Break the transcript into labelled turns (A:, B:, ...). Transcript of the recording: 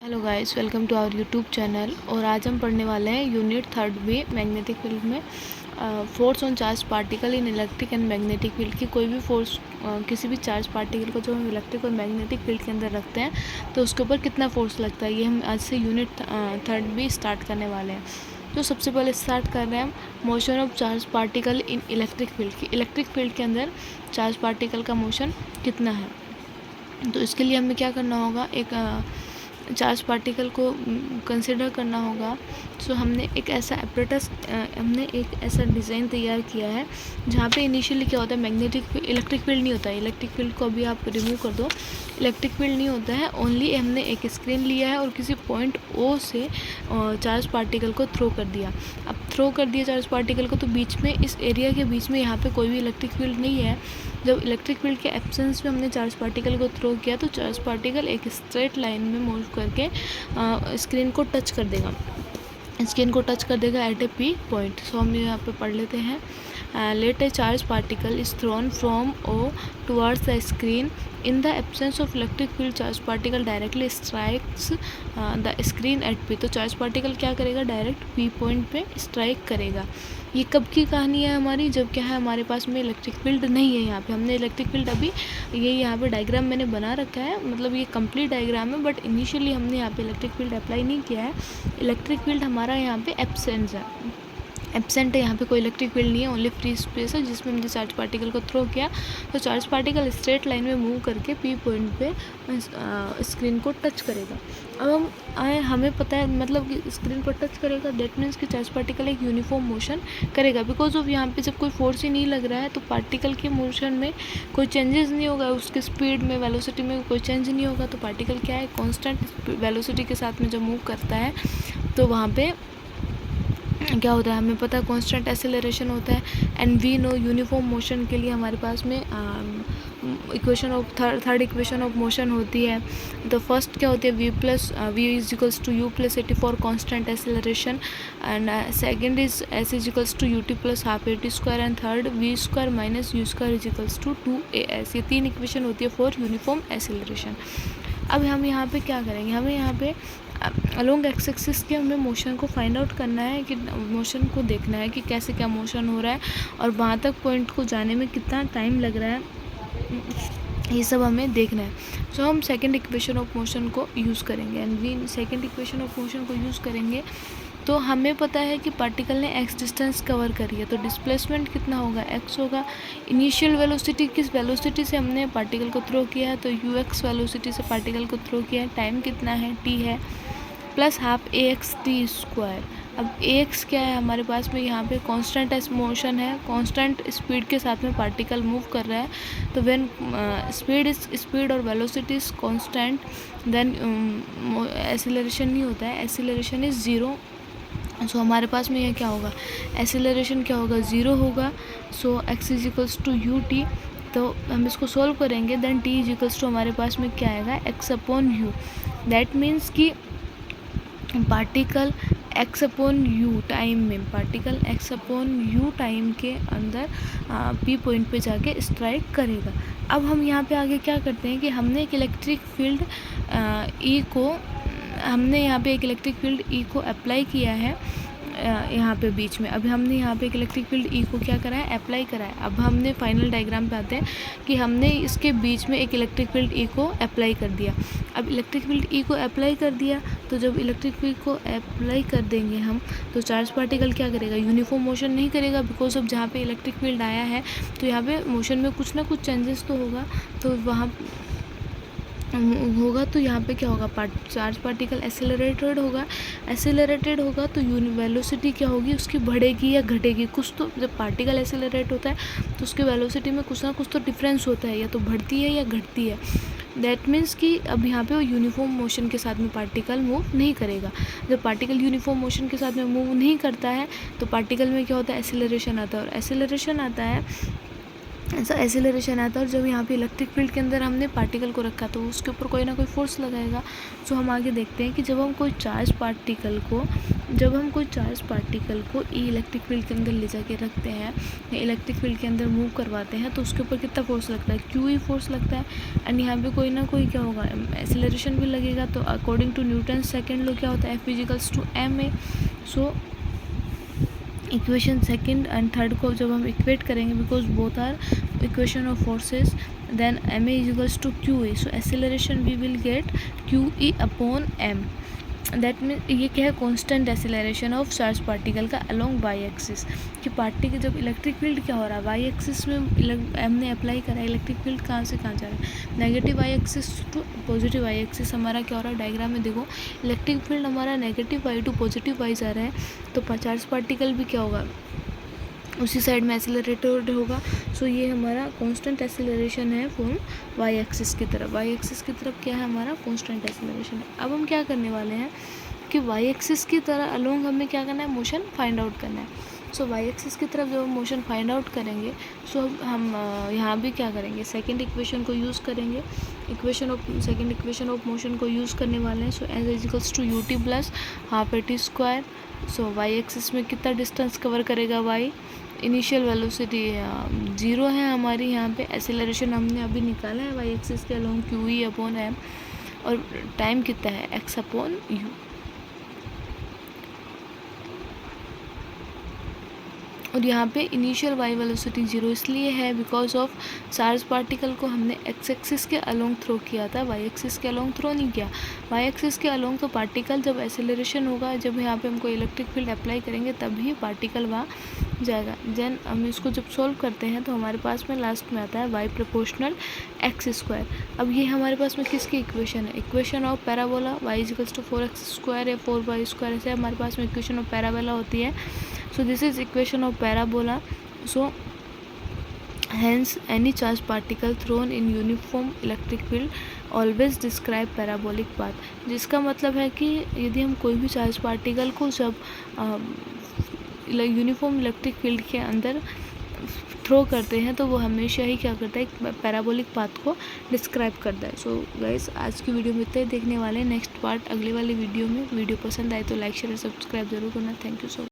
A: Hello guys, welcome to our YouTube channel. और आज हम पढ़ने वाले हैं यूनिट 3 बी मैग्नेटिक फील्ड में force on charge particle in electric and magnetic field की कोई भी फोर्स किसी भी चार्ज पार्टिकल को जो हम इलेक्ट्रिक और मैग्नेटिक फील्ड के अंदर रखते हैं तो उसके ऊपर कितना फोर्स लगता है, ये हम आज से यूनिट 3 बी स्टार्ट करने वाले हैं। तो सबसे पहले स्टार्ट कर रहे हैं हम motion of charge particle in electric field की। इलेक्ट्रिक फील्ड के अंदर चार्ज पार्टिकल का मोशन कितना है, तो इसके लिए हमें क्या करना होगा, एक चार्ज पार्टिकल को कंसिडर करना होगा। सो हमने एक ऐसा एपरेटस हमने एक ऐसा डिज़ाइन तैयार किया है जहाँ पे इनिशियली क्या होता है, मैग्नेटिक इलेक्ट्रिक फील्ड नहीं होता है। इलेक्ट्रिक फील्ड को अभी आप रिमूव कर दो, इलेक्ट्रिक फील्ड नहीं होता है। ओनली हमने एक स्क्रीन लिया है और किसी पॉइंट ओ से चार्ज पार्टिकल को थ्रो कर दिया। अब थ्रो कर दिया चार्ज पार्टिकल को, तो बीच में इस एरिया के बीच में यहाँ पे कोई भी इलेक्ट्रिक फील्ड नहीं है। जब इलेक्ट्रिक फील्ड के एब्सेंस में हमने चार्ज पार्टिकल को थ्रो किया तो चार्ज पार्टिकल एक स्ट्रेट लाइन में मूव करके स्क्रीन को टच कर देगा, स्क्रीन को टच कर देगा at a P point. So हम यहाँ पे पढ़ लेते हैं। Let a charge particle is thrown from O towards the screen in the absence of electric field, charge particle directly strikes the screen at P. तो charge particle क्या करेगा, direct P point पे स्ट्राइक करेगा। ये कब की कहानी है हमारी, जब क्या है हमारे पास में इलेक्ट्रिक फील्ड नहीं है। यहाँ पे हमने इलेक्ट्रिक फील्ड अभी ये यहाँ पे डायग्राम मैंने बना रखा है, मतलब ये कंप्लीट डायग्राम है, बट इनिशियली हमने यहाँ पे इलेक्ट्रिक फील्ड अप्लाई नहीं किया है। इलेक्ट्रिक फील्ड हमारा यहाँ पे एब्सेंट है, यहाँ पे कोई इलेक्ट्रिक फील्ड नहीं है, ओनली फ्री स्पेस है जिसमें हमने चार्ज पार्टिकल को थ्रो किया तो चार्ज पार्टिकल स्ट्रेट लाइन में मूव करके पी पॉइंट पे स्क्रीन को टच करेगा। अब हम हमें पता है, मतलब कि स्क्रीन को टच करेगा, दैट मीन्स कि चार्ज पार्टिकल एक यूनिफॉर्म मोशन करेगा। बिकॉज ऑफ यहाँ पे जब कोई फोर्स ही नहीं लग रहा है तो पार्टिकल के मोशन में कोई चेंजेस नहीं होगा, उसके स्पीड में, वेलोसिटी में कोई चेंज नहीं होगा। तो पार्टिकल क्या है, कॉन्स्टेंट वेलोसिटी के साथ में जब मूव करता है तो वहाँ पे क्या होता है, हमें पता है कांस्टेंट एक्सेलरेशन होता है। And we know uniform motion के लिए हमारे पास में equation of third equation of motion होती है। तो फर्स्ट क्या होती है, v is equals to u plus at for constant acceleration, and second is s is equals to ut plus half at square, and third v square minus u square is equals to 2as। ये तीन equation होती है for uniform acceleration. अब हम यहाँ पे क्या करेंगे, हमें यहाँ पे अलोंग एक्स एक्सिस के हमें मोशन को फाइंड आउट करना है, कि मोशन को देखना है कि कैसे क्या मोशन हो रहा है और वहाँ तक पॉइंट को जाने में कितना टाइम लग रहा है, ये सब हमें देखना है। सो हम सेकंड इक्वेशन ऑफ मोशन को यूज़ करेंगे, and we second equation of motion को यूज़ करेंगे तो हमें पता है कि पार्टिकल ने x डिस्टेंस कवर करी है तो डिस्प्लेसमेंट कितना होगा, x होगा। इनिशियल वेलोसिटी, किस वेलोसिटी से हमने पार्टिकल को थ्रो किया है, तो ux वेलोसिटी से पार्टिकल को थ्रो किया है। टाइम कितना है, t है, plus half ax t square. अब ax क्या है हमारे पास में, यहाँ पे कांस्टेंट मोशन है, कांस्टेंट स्पीड के साथ में पार्टिकल मूव कर रहा है। तो व्हेन स्पीड और velocity is constant then acceleration नहीं होता है, एक्सीलरेशन इज ज़ीरो। सो हमारे पास में ये क्या होगा, एक्सीलरेशन क्या होगा, ज़ीरो होगा। So x is equals to U T. तो हम इसको सॉल्व करेंगे, then t is equals to हमारे पास में क्या आएगा, x upon U. That means कि particle x upon U time में, particle x upon U time के अंदर p पॉइंट पे जाके स्ट्राइक करेगा। अब हम यहाँ पे आगे क्या करते हैं कि हमने एक electric field electric field E को अप्लाई किया है यहाँ पे बीच में। अभी हमने यहाँ पे एक इलेक्ट्रिक फील्ड E को क्या करा है, अप्लाई करा है। अब हमने फाइनल डायग्राम पे आते हैं कि हमने इसके बीच में एक इलेक्ट्रिक फील्ड E को अप्लाई कर दिया। अब इलेक्ट्रिक फील्ड E को अप्लाई कर दिया तो जब इलेक्ट्रिक फील्ड को अप्लाई कर देंगे हम तो चार्ज पार्टिकल क्या करेगा, यूनिफॉर्म मोशन नहीं करेगा। बिकॉज ऑफ जहाँ पे इलेक्ट्रिक फील्ड आया है तो यहाँ पे मोशन में कुछ ना कुछ चेंजेस तो होगा, तो वहाँ होगा तो यहाँ पे क्या होगा, चार्ज पार्टिकल एक्सेलरेटेड होगा तो वेलोसिटी क्या होगी, उसकी बढ़ेगी या घटेगी। कुछ तो जब पार्टिकल एक्सेलरेट होता है तो उसकी वेलोसिटी में कुछ ना कुछ तो डिफरेंस होता है, या तो बढ़ती है या घटती है। दैट मीन्स कि अब यहाँ पे वो यूनिफॉर्म मोशन के साथ में पार्टिकल मूव नहीं करेगा। जब पार्टिकल यूनिफॉर्म मोशन के साथ में मूव नहीं करता है तो पार्टिकल में क्या होता है, एक्सेलरेशन आता है, और एक्सेलरेशन आता है ऐसा एक्सेलरेशन आता है। और जब यहाँ पे इलेक्ट्रिक फील्ड के अंदर हमने पार्टिकल को रखा तो उसके ऊपर कोई ना कोई फोर्स लगाएगा। सो हम आगे देखते हैं कि जब हम कोई चार्ज पार्टिकल को इलेक्ट्रिक फील्ड के अंदर ले जाके रखते हैं या इलेक्ट्रिक फील्ड के अंदर मूव करवाते हैं तो उसके ऊपर कितना फोर्स लगता है, क्यू ई फोर्स लगता है। एंड यहाँ पे कोई ना कोई क्या होगा, एक्सेलरेशन भी लगेगा। तो according to Newton second law क्या होता है, F equals to M A. So equation second and third को जब हम इक्वेट करेंगे, because both are equation of forces, then M A equals to Q A. So acceleration we will get Q E upon M. That mean ये क्या है, constant acceleration of charge particle का along Y axis. कि particle जब electric field क्या हो रहा है, वाई एक्सिस में हमने अप्लाई करा है, इलेक्ट्रिक फील्ड कहाँ से कहाँ जा रहा है, negative Y axis to positive Y axis. हमारा क्या हो रहा है, डायग्राम में देखो इलेक्ट्रिक फील्ड हमारा negative Y to positive Y जा रहा है, तो चार्ज पार्टिकल भी क्या होगा, उसी साइड में एक्सेलरेटेड होगा। सो ये हमारा कांस्टेंट एक्सेलरेशन है फ्रॉम वाई एक्सिस की तरफ। वाई एक्सिस की तरफ क्या है, हमारा कांस्टेंट एक्सेलरेशन है। अब हम क्या करने वाले हैं कि वाई एक्सिस की तरह अलोंग हमें क्या करना है, मोशन फाइंड आउट करना है। सो वाई एक्सिस की तरफ जब हम मोशन फाइंड आउट करेंगे, सो हम यहाँ भी क्या करेंगे, सेकेंड इक्वेशन को यूज़ करेंगे, सेकेंड इक्वेशन ऑफ मोशन को यूज़ करने वाले हैं। So S equals to U T plus half A T square. So Y axis में कितना डिस्टेंस कवर करेगा वाई, इनिशियल वेलोसिटी 0 है हमारी, यहाँ पे एक्सेलरेशन हमने अभी निकाला है वाई एक्सिस के along Q E upon M, और टाइम कितना है, एक्स अपॉन यू। और यहाँ पे इनिशियल वाई वेलोसिटी 0 इसलिए है बिकॉज ऑफ चार्ज पार्टिकल को हमने एक्स एक्सिस के अलोंग थ्रो किया था, वाई एक्सिस के अलोंग थ्रो नहीं किया। वाई एक्सिस के अलोंग तो पार्टिकल जब एक्सेलरेशन होगा, जब यहाँ पे हमको इलेक्ट्रिक फील्ड अप्लाई करेंगे तभी पार्टिकल वहाँ जाएगा। देन हम इसको जब सॉल्व करते हैं तो हमारे पास में लास्ट में आता है वाई प्रोपोर्शनल एक्स स्क्वायर। अब ये हमारे पास में किसकी इक्वेशन है, equation of parabola Y equals to 4x square या 4y स्क्वायर, ऐसे हमारे पास में इक्वेशन ऑफ पैराबोला होती है। So this is equation of parabola. So hence any charged particle thrown in uniform electric field always describe parabolic path। जिसका मतलब है कि यदि हम कोई भी चार्ज पार्टिकल को जब यूनिफॉर्म इलेक्ट्रिक फील्ड के अंदर थ्रो करते हैं तो वो हमेशा ही क्या करता है, पैराबोलिक पाथ को डिस्क्राइब करता है। सो गाइस आज की वीडियो में इतना ही देखने वाले हैं। नेक्स्ट पार्ट अगले वाले वीडियो में। वीडियो पसंद आए तो लाइक शेयर सब्सक्राइब जरूर करना। Thank you so much.